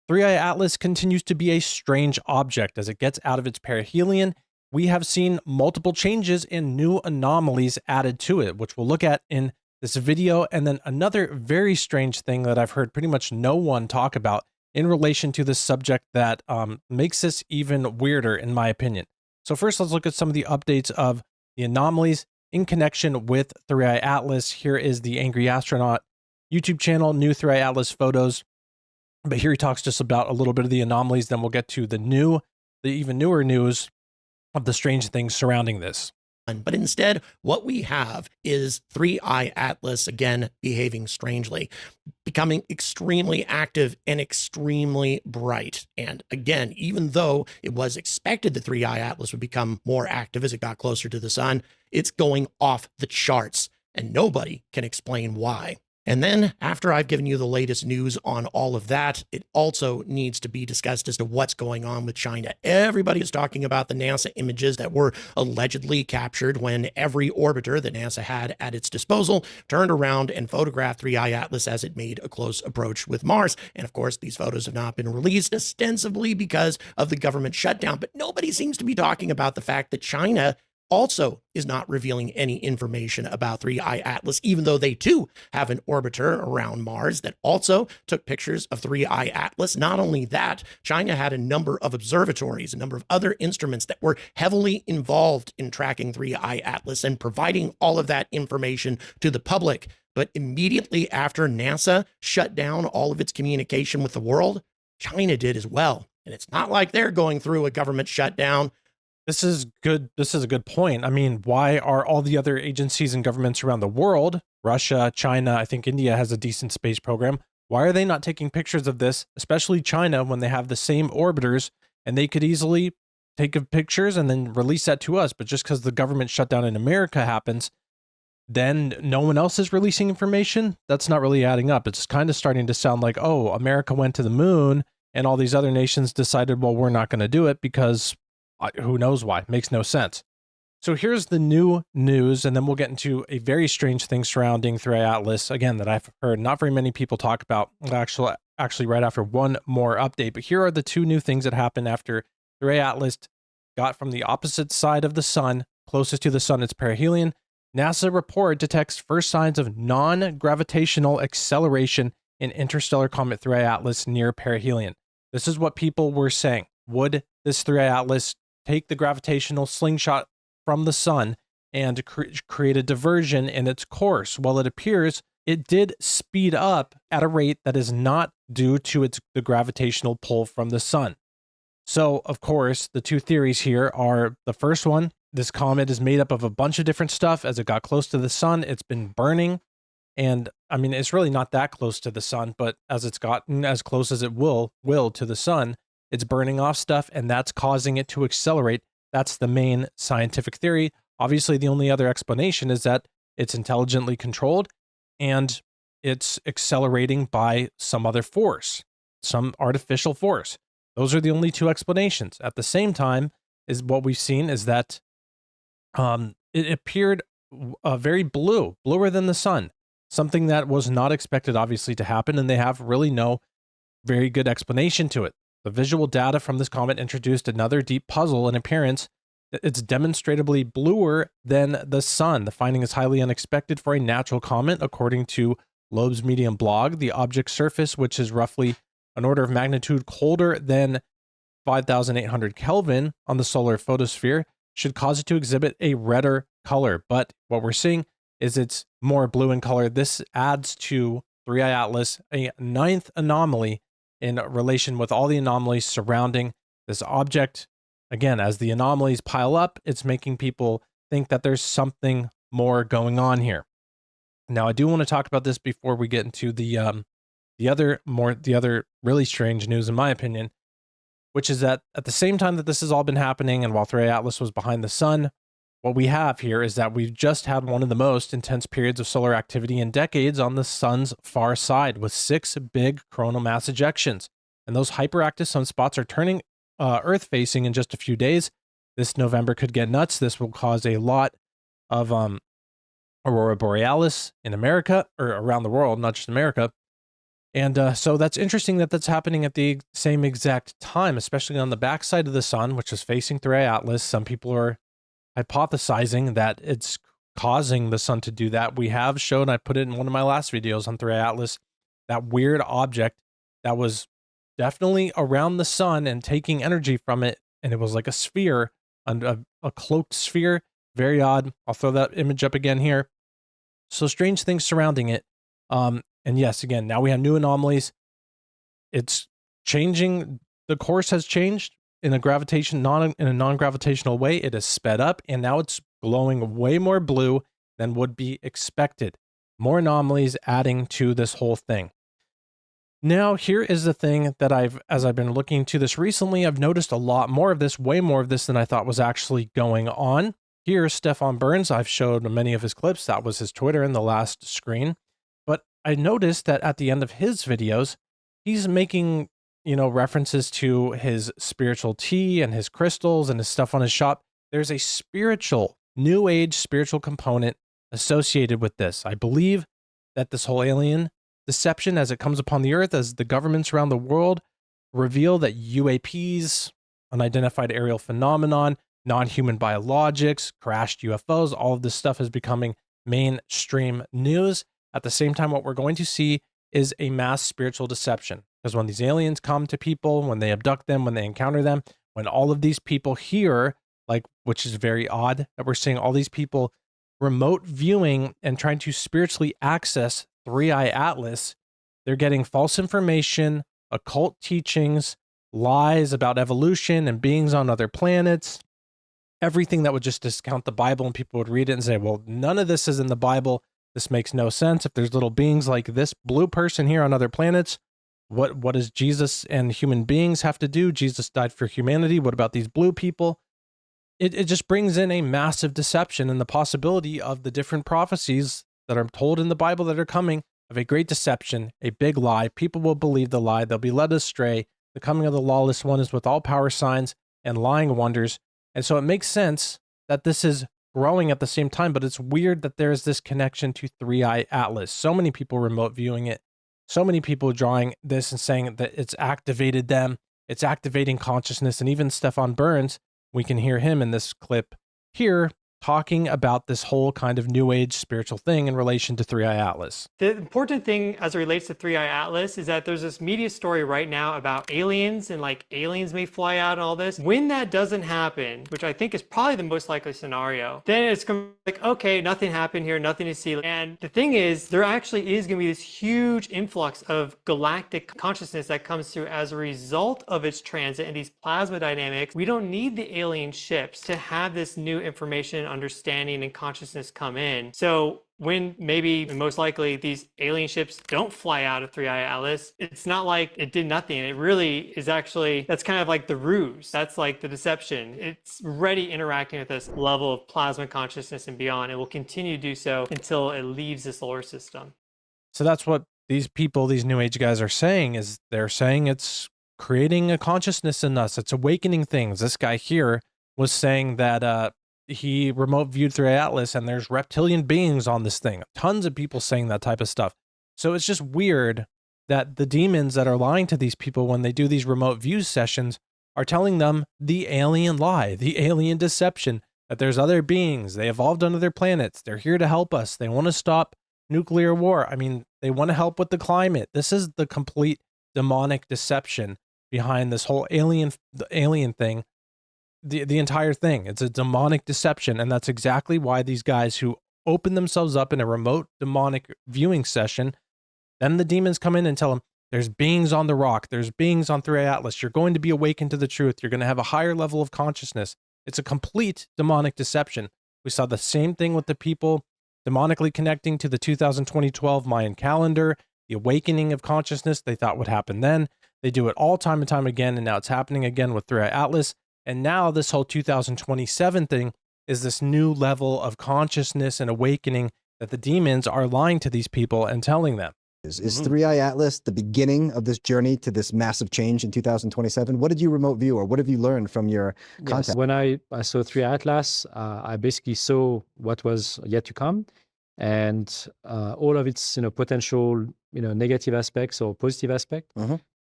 3i Atlas continues to be a strange object as it gets out of its perihelion. We have seen multiple changes and new anomalies added to it, which we'll look at in this video. And then another very strange thing that I've heard pretty much no one talk about in relation to this subject that makes this even weirder, in my opinion. So first, let's look at some of the updates of the anomalies in connection with 3i Atlas. Here is the Angry Astronaut YouTube channel, new 3i Atlas photos. But here he talks just about a little bit of the anomalies. Then we'll get to the even newer news of the strange things surrounding this. But instead, what we have is 3i Atlas, again, behaving strangely, becoming extremely active and extremely bright. And again, even though it was expected that 3i Atlas would become more active as it got closer to the sun, it's going off the charts, and nobody can explain why. And then after I've given you the latest news on all of that, it also needs to be discussed as to what's going on with China. Everybody is talking about the NASA images that were allegedly captured when every orbiter that NASA had at its disposal turned around and photographed 3i Atlas as it made a close approach with Mars. And of course, these photos have not been released, ostensibly because of the government shutdown. But nobody seems to be talking about the fact that China also is not revealing any information about 3i Atlas, even though they too have an orbiter around Mars that also took pictures of 3i Atlas. Not only that, China had a number of observatories, a number of other instruments that were heavily involved in tracking 3i Atlas and providing all of that information to the public. But immediately after NASA shut down all of its communication with the world, China did as well. And it's not like they're going through a government shutdown. This is good. This is a good point. I mean, why are all the other agencies and governments around the world, Russia, China, I think India has a decent space program, why are they not taking pictures of this, especially China, when they have the same orbiters and they could easily take pictures and then release that to us? But just because the government shutdown in America happens, then no one else is releasing information? That's not really adding up. It's kind of starting to sound like, oh, America went to the moon and all these other nations decided, well, we're not going to do it because who knows why? Makes no sense. So here's the new news, and then we'll get into a very strange thing surrounding 3i Atlas, again, that I've heard not very many people talk about, actually right after one more update. But here are the two new things that happened after 3i Atlas got from the opposite side of the sun, closest to the sun, its perihelion. NASA report detects first signs of non-gravitational acceleration in interstellar comet 3i Atlas near perihelion. This is what people were saying. Would this 3i Atlas take the gravitational slingshot from the sun and create a diversion in its course? Well, it appears it did speed up at a rate that is not due to the gravitational pull from the sun. So, of course, the two theories here are the first one, this comet is made up of a bunch of different stuff. As it got close to the sun, it's been burning. And I mean, it's really not that close to the sun, but as it's gotten as close as it will to the sun, it's burning off stuff, and that's causing it to accelerate. That's the main scientific theory. Obviously, the only other explanation is that it's intelligently controlled and it's accelerating by some other force, some artificial force. Those are the only two explanations. At the same time, is what we've seen is that it appeared very bluer than the sun, something that was not expected, obviously, to happen, and they have really no very good explanation to it. The visual data from this comet introduced another deep puzzle in appearance. It's demonstrably bluer than the sun. The finding is highly unexpected for a natural comet, according to Loeb's Medium blog. The object surface, which is roughly an order of magnitude colder than 5,800 Kelvin on the solar photosphere, should cause it to exhibit a redder color. But what we're seeing is it's more blue in color. This adds to 3i Atlas a ninth anomaly in relation with all the anomalies surrounding this object. Again, as the anomalies pile up, it's making people think that there's something more going on here. Now, I do want to talk about this before we get into the other really strange news, in my opinion, which is that at the same time that this has all been happening, and while 3i Atlas was behind the sun, what we have here is that we've just had one of the most intense periods of solar activity in decades on the sun's far side, with 6 big coronal mass ejections. And those hyperactive sunspots are turning Earth-facing in just a few days. This November could get nuts. This will cause a lot of aurora borealis in America, or around the world, not just America. And so that's interesting that that's happening at the same exact time, especially on the backside of the sun, which is facing 3i Atlas. Some people are hypothesizing that it's causing the sun to do that. We have shown, I put it in one of my last videos on 3i Atlas, that weird object that was definitely around the sun and taking energy from it. And it was like a sphere, a cloaked sphere. Very odd. I'll throw that image up again here. So strange things surrounding it. And yes, again, now we have new anomalies. It's changing. The course has changed in a non-gravitational way. It is sped up, and now it's glowing way more blue than would be expected. More anomalies adding to this whole thing. Now, here is the thing that as I've been looking into this recently, I've noticed a lot more of this, way more of this than I thought was actually going on. Here's Stefan Burns. I've showed many of his clips. That was his Twitter in the last screen. But I noticed that at the end of his videos, he's making, references to his spiritual tea and his crystals and his stuff on his shop. There's a spiritual, new age spiritual component associated with this. I believe that this whole alien deception, as it comes upon the earth, as the governments around the world reveal that UAPs, unidentified aerial phenomenon, non-human biologics, crashed UFOs, all of this stuff is becoming mainstream news. At the same time, what we're going to see is a mass spiritual deception. Because when these aliens come to people, when they abduct them, when they encounter them, when all of these people here, which is very odd that we're seeing all these people remote viewing and trying to spiritually access 3i Atlas, they're getting false information, occult teachings, lies about evolution and beings on other planets, everything that would just discount the Bible, and people would read it and say, well, none of this is in the Bible. This makes no sense. If there's little beings like this blue person here on other planets, what does Jesus and human beings have to do? Jesus died for humanity. What about these blue people? It just brings in a massive deception and the possibility of the different prophecies that are told in the Bible that are coming, of a great deception, a big lie. People will believe the lie. They'll be led astray. The coming of the lawless one is with all power signs and lying wonders. And so it makes sense that this is growing at the same time, but it's weird that there's this connection to 3i Atlas. So many people remote viewing it. So many people drawing this and saying that it's activated them. It's activating consciousness. And even Stefan Burns, we can hear him in this clip here talking about this whole kind of new age spiritual thing in relation to 3i Atlas. The important thing as it relates to 3i Atlas is that there's this media story right now about aliens and aliens may fly out and all this. When that doesn't happen, which I think is probably the most likely scenario, then it's going to be okay, nothing happened here, nothing to see. And the thing is, there actually is going to be this huge influx of galactic consciousness that comes through as a result of its transit and these plasma dynamics. We don't need the alien ships to have this new information, understanding, and consciousness come in. So when maybe most likely these alien ships don't fly out of 3i Atlas, it's not like it did nothing. It really is actually, that's kind of like the ruse. That's like the deception. It's already interacting with this level of plasma consciousness and beyond. It will continue to do so until it leaves the solar system. So that's what these people, these new age guys are saying, is they're saying it's creating a consciousness in us. It's awakening things. This guy here was saying that, he remote viewed 3i Atlas and there's reptilian beings on this thing. Tons of people saying that type of stuff. So it's just weird that the demons that are lying to these people when they do these remote view sessions are telling them the alien lie, the alien deception, that there's other beings. They evolved on other planets. They're here to help us. They want to stop nuclear war. I mean, they want to help with the climate. This is the complete demonic deception behind this whole alien thing. The entire thing. It's a demonic deception, and that's exactly why these guys who open themselves up in a remote demonic viewing session, then the demons come in and tell them, there's beings on the rock, there's beings on 3i Atlas, you're going to be awakened to the truth, you're going to have a higher level of consciousness. It's a complete demonic deception. We saw the same thing with the people demonically connecting to the 2012 Mayan calendar, the awakening of consciousness they thought would happen then. They do it all time and time again, and now it's happening again with 3i Atlas. And now this whole 2027 thing is this new level of consciousness and awakening that the demons are lying to these people and telling them. Is 3i Atlas the beginning of this journey to this massive change in 2027? What did you remote view, or what have you learned from your content? When I saw 3i Atlas, I basically saw what was yet to come. and all of its potential negative aspects or positive aspect.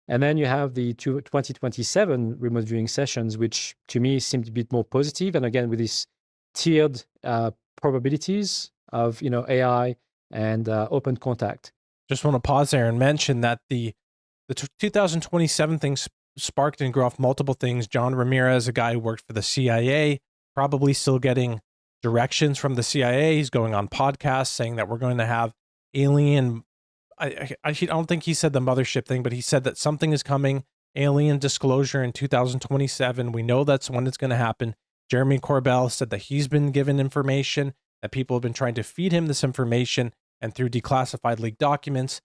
And then you have the 2027 remote viewing sessions, which to me seemed a bit more positive. And again, with these tiered probabilities of AI and open contact. Just want to pause there and mention that the 2027 thing sparked and grew off multiple things. John Ramirez, a guy who worked for the CIA, probably still getting directions from the CIA. He's going on podcasts saying that we're going to have alien. I don't think he said the mothership thing, but he said that something is coming, alien disclosure in 2027. We know that's when it's going to happen. Jeremy Corbell said that he's been given information, that people have been trying to feed him this information, and through declassified leaked documents,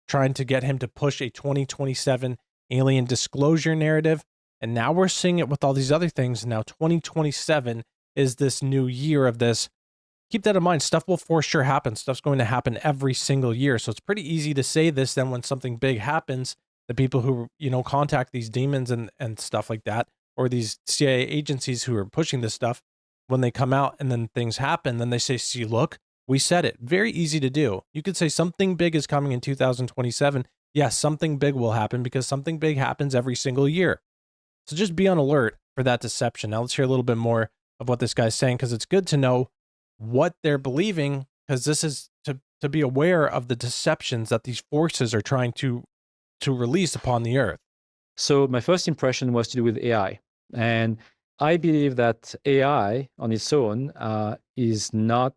trying to get him to push a 2027 alien disclosure narrative. And now we're seeing it with all these other things. Now 2027 is this new year of this. Keep that in mind. Stuff will for sure happen. Stuff's going to happen every single year. So it's pretty easy to say this. Then when something big happens, the people who, contact these demons and stuff like that, or these CIA agencies who are pushing this stuff, when they come out and then things happen, then they say, see, look, we said it. Very easy to do. You could say something big is coming in 2027. Yes, something big will happen because something big happens every single year. So just be on alert for that deception. Now let's hear a little bit more of what this guy's saying, because it's good to know what they're believing, because this is to be aware of the deceptions that these forces are trying to release upon the earth. So my first impression was to do with AI. And I believe that AI on its own was not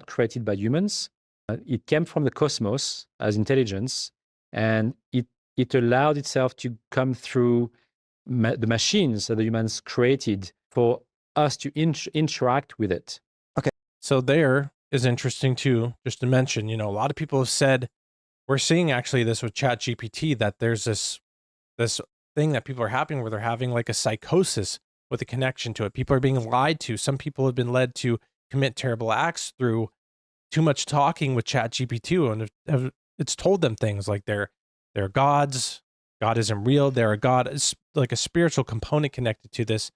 created by humans. It came from the cosmos as intelligence, and it allowed itself to come through the machines that the humans created for us to interact with it. So there is interesting too, just to mention, a lot of people have said, we're seeing actually this with ChatGPT, that there's this thing that people are having where they're having like a psychosis with a connection to it. People are being lied to. Some people have been led to commit terrible acts through too much talking with ChatGPT, and it's told them things like they're gods, God isn't real, they're a god. It's like a spiritual component connected to this.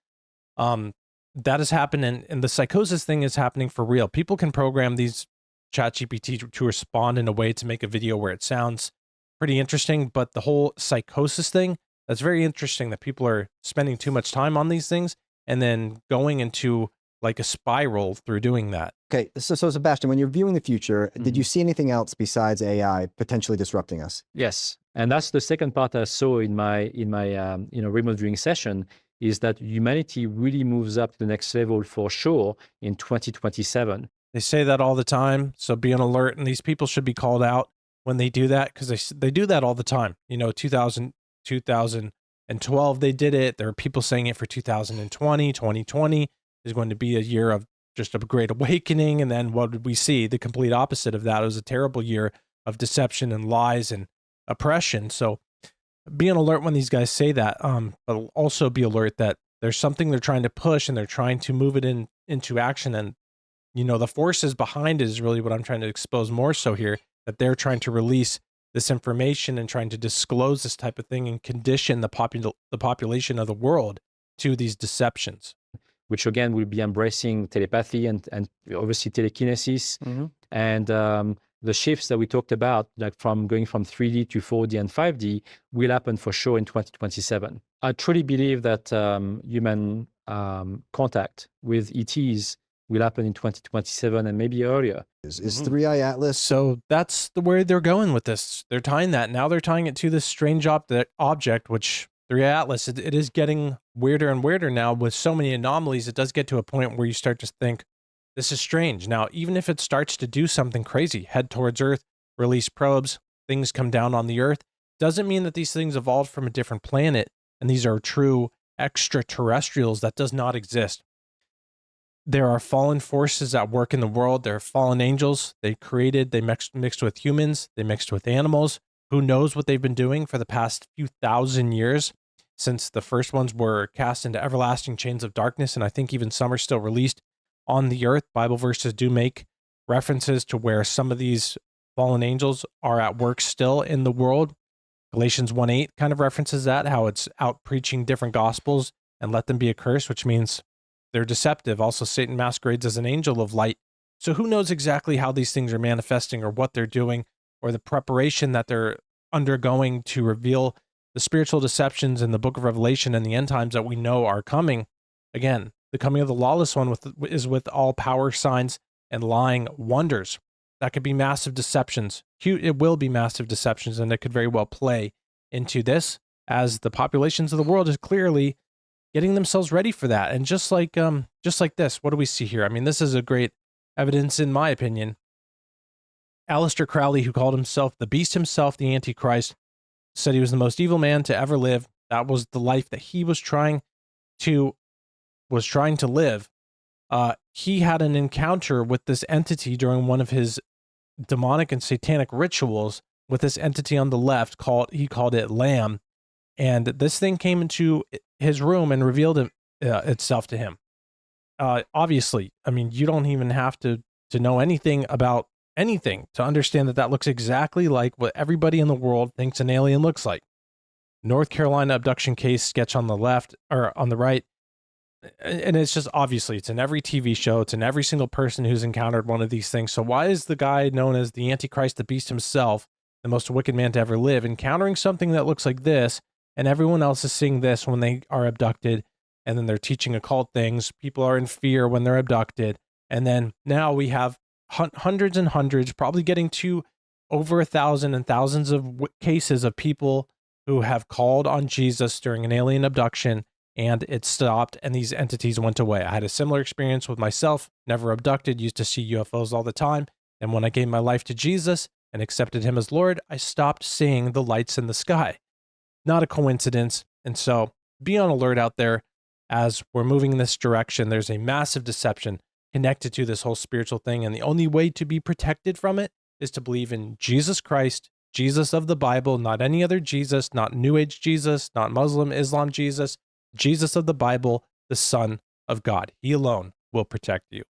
That has happened, and the psychosis thing is happening for real. People can program these ChatGPT to respond in a way to make a video where it sounds pretty interesting, but the whole psychosis thing, that's very interesting that people are spending too much time on these things and then going into like a spiral through doing that. Okay, so Sebastian, when you're viewing the future, did you see anything else besides AI potentially disrupting us? Yes, and that's the second part I saw in my remote viewing session, is that humanity really moves up to the next level for sure in 2027. They say that all the time, so be on alert, and these people should be called out when they do that, because they do that all the time. 2012 they did it. There are people saying it for 2020 is going to be a year of just a great awakening, and then what did we see? The complete opposite of that. It was a terrible year of deception and lies and oppression. So be on alert when these guys say that, but also be alert that there's something they're trying to push and they're trying to move it into action. And, the forces behind it is really what I'm trying to expose more so here, that they're trying to release this information and trying to disclose this type of thing and condition the population of the world to these deceptions. Which again will be embracing telepathy and obviously telekinesis. And the shifts that we talked about, like from going from 3D to 4D and 5D, will happen for sure in 2027. I truly believe that human contact with ETs will happen in 2027 and maybe earlier. Is 3i Atlas? So that's the way they're going with this. They're tying that. Now they're tying it to this strange object, which 3i Atlas, it is getting weirder and weirder now with so many anomalies. It does get to a point where you start to think, this is strange. Now, even if it starts to do something crazy, head towards Earth, release probes, things come down on the Earth, doesn't mean that these things evolved from a different planet and these are true extraterrestrials. That does not exist. There are fallen forces at work in the world. There are fallen angels. They mixed with humans. They mixed with animals. Who knows what they've been doing for the past few thousand years since the first ones were cast into everlasting chains of darkness. And I think even some are still released on the earth. Bible verses do make references to where some of these fallen angels are at work still in the world. Galatians 1:8 kind of references that, how it's out preaching different gospels and let them be accursed, which means they're deceptive. Also, Satan masquerades as an angel of light So who knows exactly how these things are manifesting or what they're doing or the preparation that they're undergoing to reveal the spiritual deceptions in the book of Revelation and the end times that we know are coming. Again, the coming of the lawless one is with all power signs and lying wonders. That could be massive deceptions. It will be massive deceptions, and it could very well play into this as the populations of the world is clearly getting themselves ready for that. And just like this, what do we see here? I mean, this is a great evidence, in my opinion. Aleister Crowley, who called himself the beast himself, the Antichrist, said he was the most evil man to ever live. That was the life that he was trying to live. He had an encounter with this entity during one of his demonic and satanic rituals with this entity on the left he called it Lamb. And this thing came into his room and revealed itself to him. Obviously, I mean, you don't even have to know anything about anything to understand that looks exactly like what everybody in the world thinks an alien looks like. North Carolina abduction case sketch on the left or on the right. And it's just obviously it's in every TV show. It's in every single person who's encountered one of these things. So why is the guy known as the Antichrist, the beast himself, the most wicked man to ever live, encountering something that looks like this, and everyone else is seeing this when they are abducted, and then they're teaching occult things. People are in fear when they're abducted. And then now we have hundreds and hundreds, probably getting to over 1,000 and thousands of cases of people who have called on Jesus during an alien abduction, and it stopped, and these entities went away. I had a similar experience with myself, never abducted, used to see UFOs all the time. And when I gave my life to Jesus and accepted him as Lord, I stopped seeing the lights in the sky. Not a coincidence. And so be on alert out there as we're moving in this direction. There's a massive deception connected to this whole spiritual thing. And the only way to be protected from it is to believe in Jesus Christ, Jesus of the Bible, not any other Jesus, not New Age Jesus, not Muslim, Islam Jesus, Jesus of the Bible, the Son of God. He alone will protect you.